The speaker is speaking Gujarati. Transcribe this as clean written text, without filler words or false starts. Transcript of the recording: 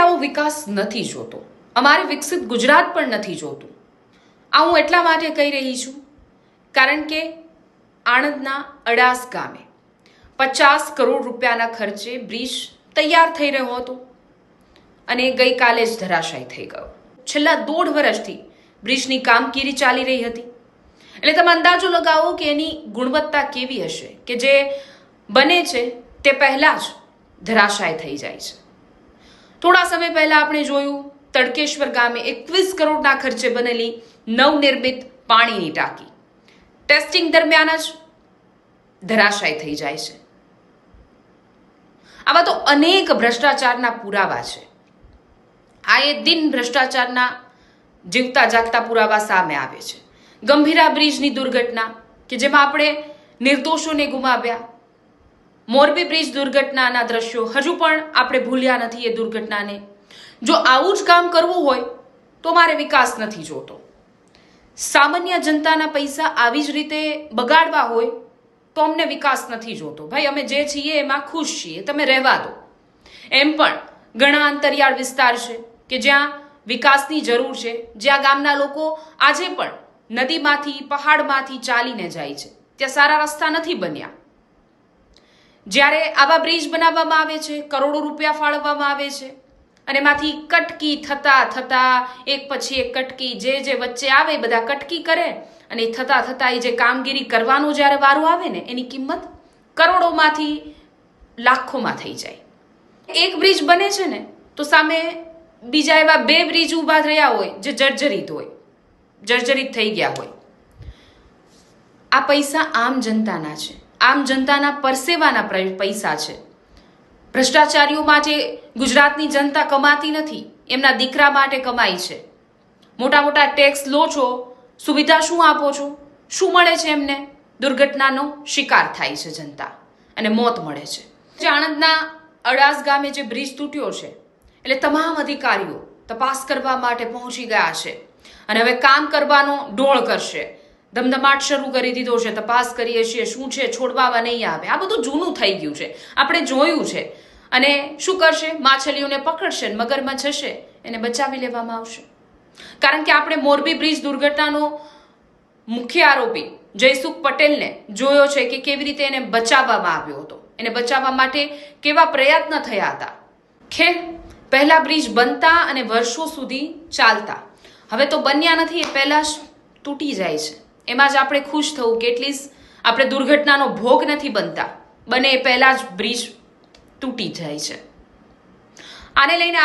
આવો વિકાસ નથી જોતો, અમારે વિકસિત ગુજરાત પણ નથી જોતું. આ હું એટલા માટે કહી રહી છું કારણ કે આણંદના અડાસ ગામે 50 કરોડ રૂપિયાના ખર્ચે બ્રિજ તૈયાર થઈ રહ્યો હતો અને ગઈકાલે જ ધરાશાયી થઈ ગયો. છેલ્લા 1.5 વર્ષથી બ્રિજની કામગીરી ચાલી રહી હતી. એટલે તમે અંદાજો લગાવો કે એની ગુણવત્તા કેવી હશે કે જે બને છે તે પહેલા જ ધરાશાય થઈ જાય છે. થોડા સમય પહેલા આપણે જોયું તડકેશ્વર ગામે 21 કરોડના ખર્ચે બનેલી નવનિર્મિત પાણીની ટાંકી ટેસ્ટિંગ દરમિયાન જ ધરાશાય થઈ જાય છે. આવા તો અનેક ભ્રષ્ટાચારના પુરાવા છે. આ એ દિન ભ્રષ્ટાચારના જીવતા જાગતા પુરાવા સામે આવે છે. ગંભીરા બ્રિજની દુર્ઘટના કે જેમાં આપણે નિર્દોષોને ગુમાવ્યા, મોરબી બ્રિજ દુર્ઘટનાના દ્રશ્યો હજુ પણ આપણે ભૂલ્યા નથી એ દુર્ઘટનાને. જો આવું જ કામ કરવું હોય તો મારે વિકાસ નથી જોતો. સામાન્ય જનતાના પૈસા આવી જ રીતે બગાડવા હોય તો અમને વિકાસ નથી જોતો. ભાઈ અમે જે છીએ એમાં ખુશ છીએ, તમે રહેવા દો. એમ પણ ઘણા અંતરિયાળ વિસ્તાર છે કે જ્યાં વિકાસની જરૂર છે, જ્યાં ગામના લોકો આજે પણ નદીમાંથી પહાડમાંથી ચાલીને જાય છે, ત્યાં સારા રસ્તા નથી બન્યા. જ્યારે આવા બ્રિજ બનાવવામાં આવે છે, કરોડો રૂપિયા ફાળવવામાં આવે છે અને એમાંથી કટકી થતા એક પછી એક કટકી જે વચ્ચે આવે બધા કટકી કરે અને થતા એ જે કામગીરી કરવાનો જ્યારે વારો આવે ને એની કિંમત કરોડોમાંથી લાખોમાં થઈ જાય. એક બ્રિજ બને છે ને તો સામે બીજા એવા 2 બ્રિજ ઊભા રહ્યા હોય જે જર્જરિત થઈ ગયા હોય. આ પૈસા આમ જનતાના છે, આમ જનતાના પરસેવાના પૈસા છે. ભ્રષ્ટાચારીઓ માટે ગુજરાતની જનતા કમાતી નથી, એમના દીકરા માટે કમાય છે. મોટા મોટા ટેક્સ લો છો, સુવિધા શું આપો છો, શું મળે છે એમને? દુર્ઘટનાનો શિકાર થાય છે જનતા અને મોત મળે છે. જે આણંદના અડાસ ગામે જે બ્રિજ તૂટ્યો છે એટલે તમામ અધિકારીઓ તપાસ કરવા માટે પહોંચી ગયા છે અને હવે કામ કરવાનો ડોળ કરશે. ધમધમાટ શરૂ કરી દીધો છે. તપાસ કરીએ છીએ શું છે, છોડવામાં નહીં આવે. આ બધું જૂનું થઈ ગયું છે, આપણે જોયું છે. અને શું કરશે? માછલીઓને પકડશે, મગરમચ્છ હશે એને બચાવી લેવામાં આવશે. કારણ કે આપણે મોરબી બ્રિજ દુર્ઘટનાનો મુખ્ય આરોપી જયસુખ પટેલને જોયો છે કે કેવી રીતે એને બચાવવામાં આવ્યો હતો, એને બચાવવા માટે કેવા પ્રયત્ન થયા હતા. ખેર પહેલા બ્રિજ બનતા અને વર્ષો સુધી ચાલતા, હવે તો બન્યા નથી, એ પહેલા જ તૂટી જાય છે. એમાં જ આપણે ખુશ થવું કે એટલીસ્ટ આપણે દુર્ઘટનાનો ભોગ નથી બનતા, બને એ પહેલા જ બ્રિજ તૂટી જાય છે. આને લઈને